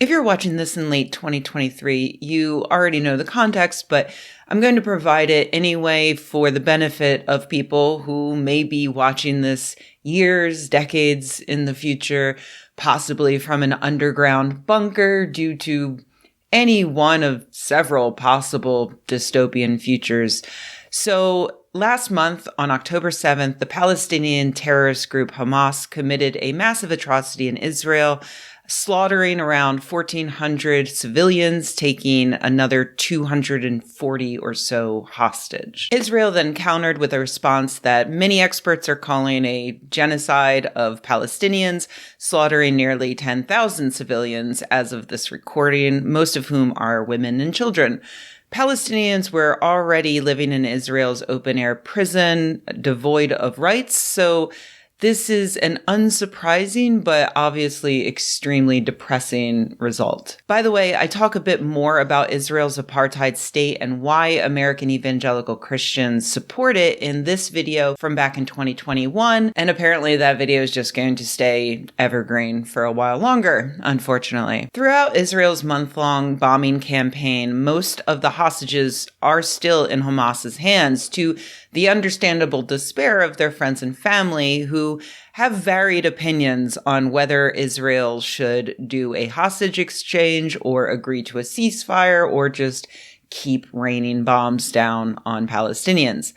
If you're watching this in late 2023, you already know the context, but I'm going to provide it anyway for the benefit of people who may be watching this years, decades in the future, possibly from an underground bunker due to any one of several possible dystopian futures. So last month, on October 7th, the Palestinian terrorist group Hamas committed a massive atrocity in Israel, slaughtering around 1,400 civilians, taking another 240 or so hostage. Israel then countered with a response that many experts are calling a genocide of Palestinians, slaughtering nearly 10,000 civilians as of this recording, most of whom are women and children. Palestinians were already living in Israel's open-air prison, devoid of rights, so this is an unsurprising but obviously extremely depressing result. By the way, I talk a bit more about Israel's apartheid state and why American evangelical Christians support it in this video from back in 2021, and apparently that video is just going to stay evergreen for a while longer, unfortunately. Throughout Israel's month-long bombing campaign, most of the hostages are still in Hamas's hands, to the understandable despair of their friends and family who have varied opinions on whether Israel should do a hostage exchange or agree to a ceasefire or just keep raining bombs down on Palestinians.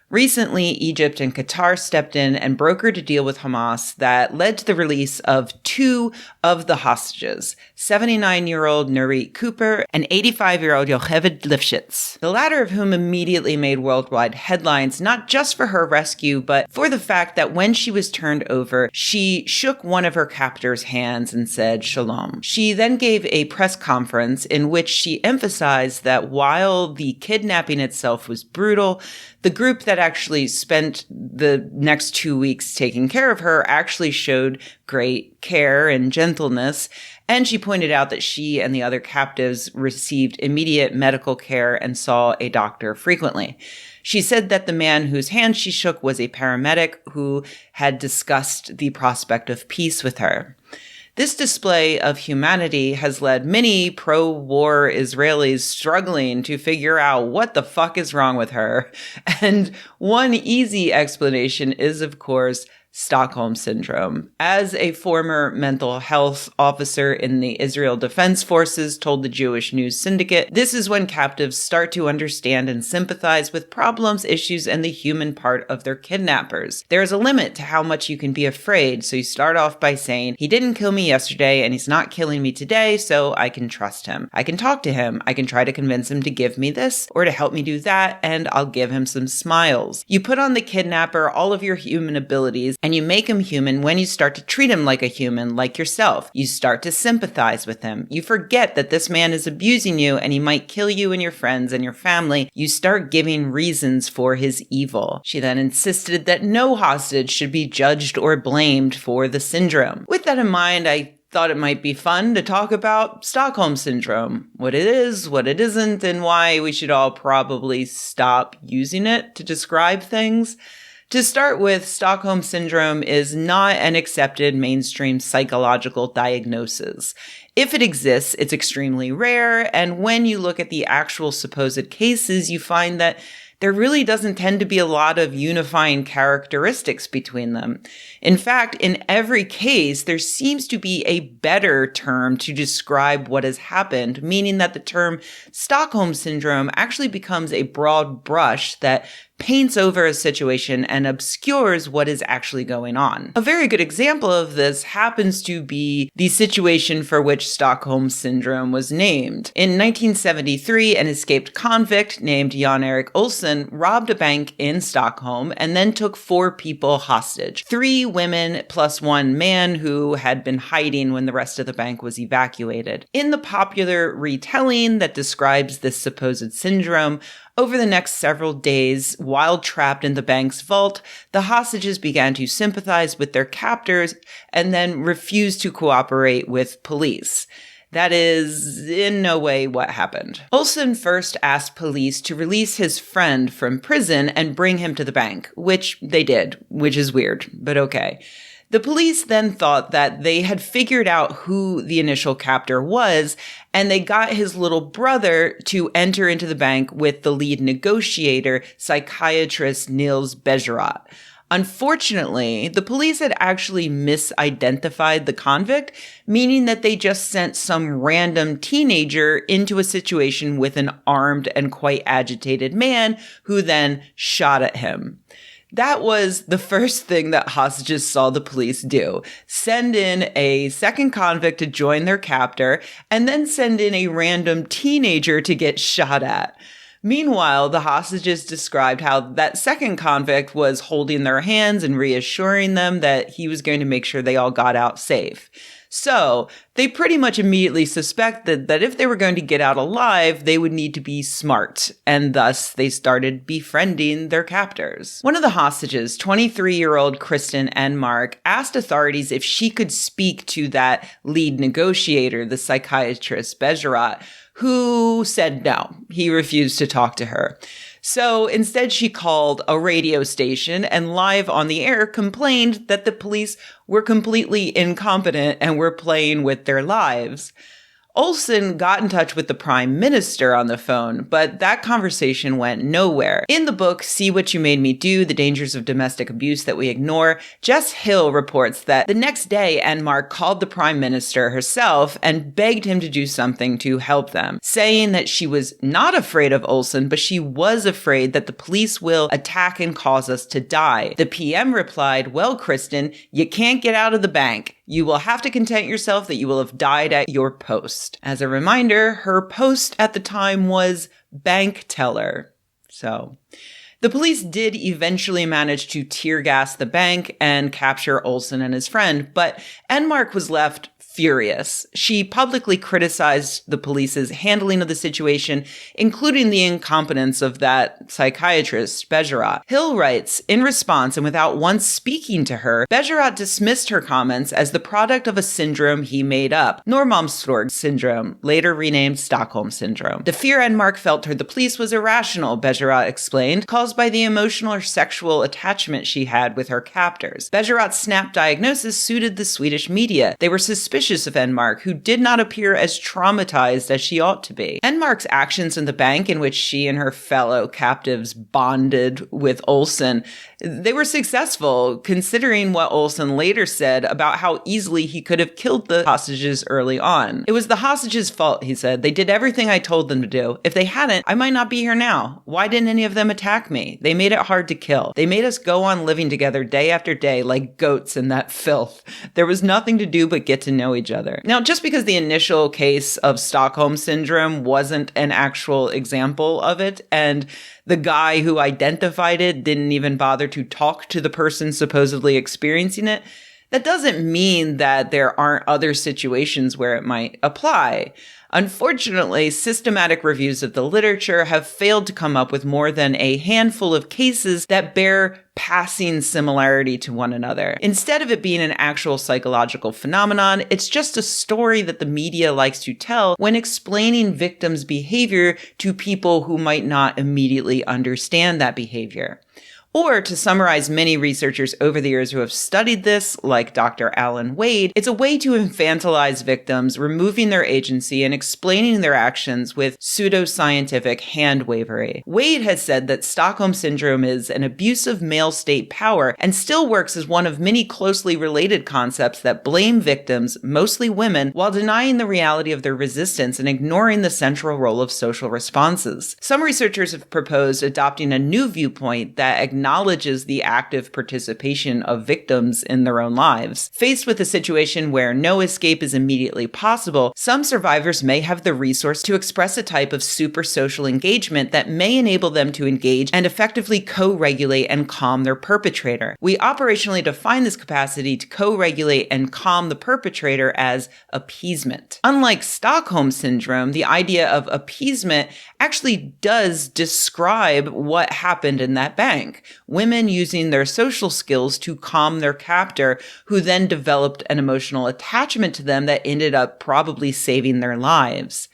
Recently, Egypt and Qatar stepped in and brokered a deal with Hamas that led to the release of two of the hostages, 79-year-old Nurit Cooper and 85-year-old Yocheved Lifshitz, the latter of whom immediately made worldwide headlines, not just for her rescue, but for the fact that when she was turned over, she shook one of her captors' hands and said shalom. She then gave a press conference in which she emphasized that while the kidnapping itself was brutal, the group that actually spent the next 2 weeks taking care of her actually showed great care and gentleness. And she pointed out that she and the other captives received immediate medical care and saw a doctor frequently. She said that the man whose hand she shook was a paramedic who had discussed the prospect of peace with her. This display of humanity has led many pro-war Israelis struggling to figure out what the fuck is wrong with her. And one easy explanation is, of course, Stockholm Syndrome. As a former mental health officer in the Israel Defense Forces told the Jewish News Syndicate, this is when captives start to understand and sympathize with problems, issues, and the human part of their kidnappers. There is a limit to how much you can be afraid, so you start off by saying, he didn't kill me yesterday and he's not killing me today, so I can trust him. I can talk to him. I can try to convince him to give me this or to help me do that, and I'll give him some smiles. You put on the kidnapper all of your human abilities, and you make him human when you start to treat him like a human, like yourself. You start to sympathize with him. You forget that this man is abusing you and he might kill you and your friends and your family. You start giving reasons for his evil. She then insisted that no hostage should be judged or blamed for the syndrome. With that in mind, I thought it might be fun to talk about Stockholm Syndrome, what it is, what it isn't, and why we should all probably stop using it to describe things. To start with, Stockholm Syndrome is not an accepted mainstream psychological diagnosis. If it exists, it's extremely rare, and when you look at the actual supposed cases, you find that there really doesn't tend to be a lot of unifying characteristics between them. In fact, in every case, there seems to be a better term to describe what has happened, meaning that the term Stockholm Syndrome actually becomes a broad brush that paints over a situation and obscures what is actually going on. A very good example of this happens to be the situation for which Stockholm Syndrome was named. In 1973, an escaped convict named Jan-Erik Olsson robbed a bank in Stockholm and then took 4 people hostage. 3 women plus 1 man who had been hiding when the rest of the bank was evacuated. In the popular retelling that describes this supposed syndrome, over the next several days, while trapped in the bank's vault, the hostages began to sympathize with their captors and then refused to cooperate with police. That is in no way what happened. Olsson first asked police to release his friend from prison and bring him to the bank, which they did, which is weird, but okay. The police then thought that they had figured out who the initial captor was, and they got his little brother to enter into the bank with the lead negotiator, psychiatrist Niels Bejerot. Unfortunately, the police had actually misidentified the convict, meaning that they just sent some random teenager into a situation with an armed and quite agitated man who then shot at him. That was the first thing that hostages saw the police do. Send in a second convict to join their captor, and then send in a random teenager to get shot at. Meanwhile, the hostages described how that second convict was holding their hands and reassuring them that he was going to make sure they all got out safe. So they pretty much immediately suspected that if they were going to get out alive, they would need to be smart, and thus they started befriending their captors. One of the hostages, 23-year-old Kristen Enmark, asked authorities if she could speak to that lead negotiator, the psychiatrist Bejerot, who said no. He refused to talk to her. So instead, she called a radio station and live on the air complained that the police were completely incompetent and were playing with their lives. Olsen got in touch with the prime minister on the phone, but that conversation went nowhere. In the book, See What You Made Me Do, The Dangers of Domestic Abuse That We Ignore, Jess Hill reports that the next day, Enmark called the prime minister herself and begged him to do something to help them, saying that she was not afraid of Olsen, but she was afraid that the police will attack and cause us to die. The PM replied, "Well, Kristen, you can't get out of the bank. You will have to content yourself that you will have died at your post." As a reminder, her post at the time was bank teller. So the police did eventually manage to tear gas the bank and capture Olsen and his friend, but Enmark was left furious. She publicly criticized the police's handling of the situation, including the incompetence of that psychiatrist, Bejerot. Hill writes, in response, and without once speaking to her, Bejerot dismissed her comments as the product of a syndrome he made up, Norrmalmstorg syndrome, later renamed Stockholm syndrome. The fear Enmark felt toward the police was irrational, Bejerot explained, caused by the emotional or sexual attachment she had with her captors. Bejerot's snap diagnosis suited the Swedish media. They were suspicious of Enmark, who did not appear as traumatized as she ought to be. Enmark's actions in the bank, in which she and her fellow captives bonded with Olsen, they were successful, considering what Olsen later said about how easily he could have killed the hostages early on. "It was the hostages' fault," he said. "They did everything I told them to do. If they hadn't, I might not be here now. Why didn't any of them attack me? They made it hard to kill. They made us go on living together day after day like goats in that filth. There was nothing to do but get to know each other." Now, just because the initial case of Stockholm syndrome wasn't an actual example of it, and the guy who identified it didn't even bother to talk to the person supposedly experiencing it, that doesn't mean that there aren't other situations where it might apply. Unfortunately, systematic reviews of the literature have failed to come up with more than a handful of cases that bear passing similarity to one another. Instead of it being an actual psychological phenomenon, it's just a story that the media likes to tell when explaining victims' behavior to people who might not immediately understand that behavior. Or, to summarize many researchers over the years who have studied this, like Dr. Alan Wade, it's a way to infantilize victims, removing their agency and explaining their actions with pseudoscientific hand-wavery. Wade has said that Stockholm Syndrome is an abuse of male state power and still works as one of many closely related concepts that blame victims, mostly women, while denying the reality of their resistance and ignoring the central role of social responses. Some researchers have proposed adopting a new viewpoint that acknowledges the active participation of victims in their own lives. Faced with a situation where no escape is immediately possible, some survivors may have the resource to express a type of super social engagement that may enable them to engage and effectively co-regulate and calm their perpetrator. We operationally define this capacity to co-regulate and calm the perpetrator as appeasement. Unlike Stockholm Syndrome, the idea of appeasement actually does describe what happened in that bank. Women using their social skills to calm their captor, who then developed an emotional attachment to them that ended up probably saving their lives.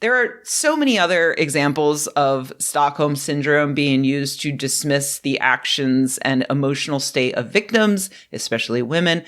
There are so many other examples of Stockholm Syndrome being used to dismiss the actions and emotional state of victims, especially women,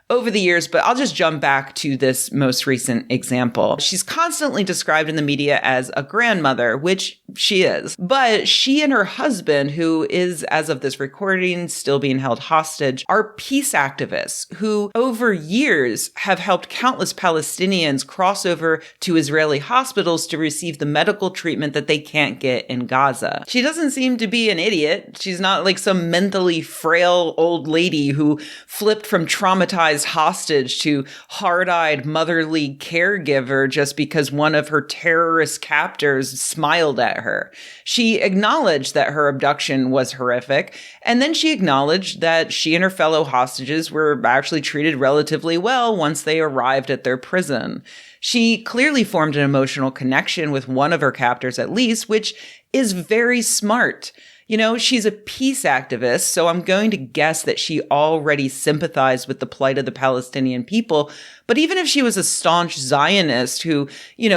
over the years, but I'll just jump back to this most recent example. She's constantly described in the media as a grandmother, which she is. But she and her husband, who is, as of this recording, still being held hostage, are peace activists who, over years, have helped countless Palestinians cross over to Israeli hospitals to receive the medical treatment that they can't get in Gaza. She doesn't seem to be an idiot. She's not like some mentally frail old lady who flipped from traumatized hostage to hard-eyed motherly caregiver just because one of her terrorist captors smiled at her. She acknowledged that her abduction was horrific, and then she acknowledged that she and her fellow hostages were actually treated relatively well once they arrived at their prison. She clearly formed an emotional connection with one of her captors at least, which is very smart. You know, she's a peace activist, so I'm going to guess that she already sympathized with the plight of the Palestinian people. But even if she was a staunch Zionist who,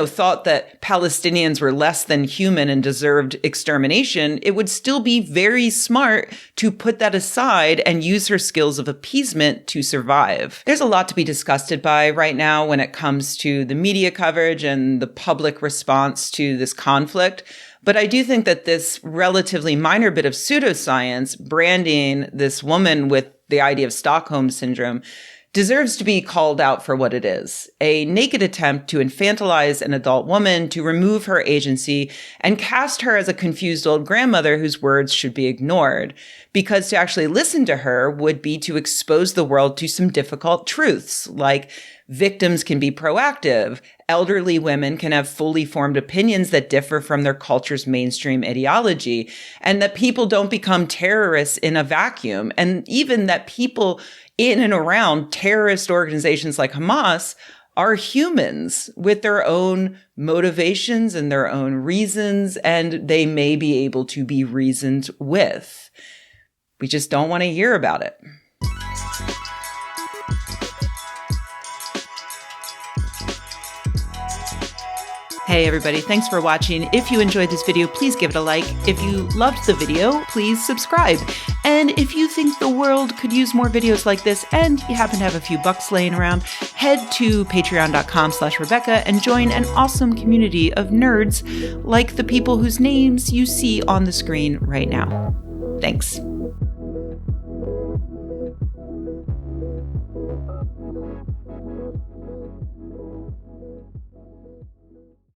thought that Palestinians were less than human and deserved extermination, it would still be very smart to put that aside and use her skills of appeasement to survive. There's a lot to be disgusted by right now when it comes to the media coverage and the public response to this conflict. But I do think that this relatively minor bit of pseudoscience, branding this woman with the idea of Stockholm Syndrome, deserves to be called out for what it is: a naked attempt to infantilize an adult woman, to remove her agency, and cast her as a confused old grandmother whose words should be ignored. Because to actually listen to her would be to expose the world to some difficult truths, like victims can be proactive, elderly women can have fully formed opinions that differ from their culture's mainstream ideology, and that people don't become terrorists in a vacuum, and even that people in and around terrorist organizations like Hamas are humans with their own motivations and their own reasons, and they may be able to be reasoned with. We just don't want to hear about it. Hey everybody, thanks for watching. If you enjoyed this video, please give it a like. If you loved the video, please subscribe. And if you think the world could use more videos like this and you happen to have a few bucks laying around, head to patreon.com/Rebecca and join an awesome community of nerds like the people whose names you see on the screen right now. Thanks.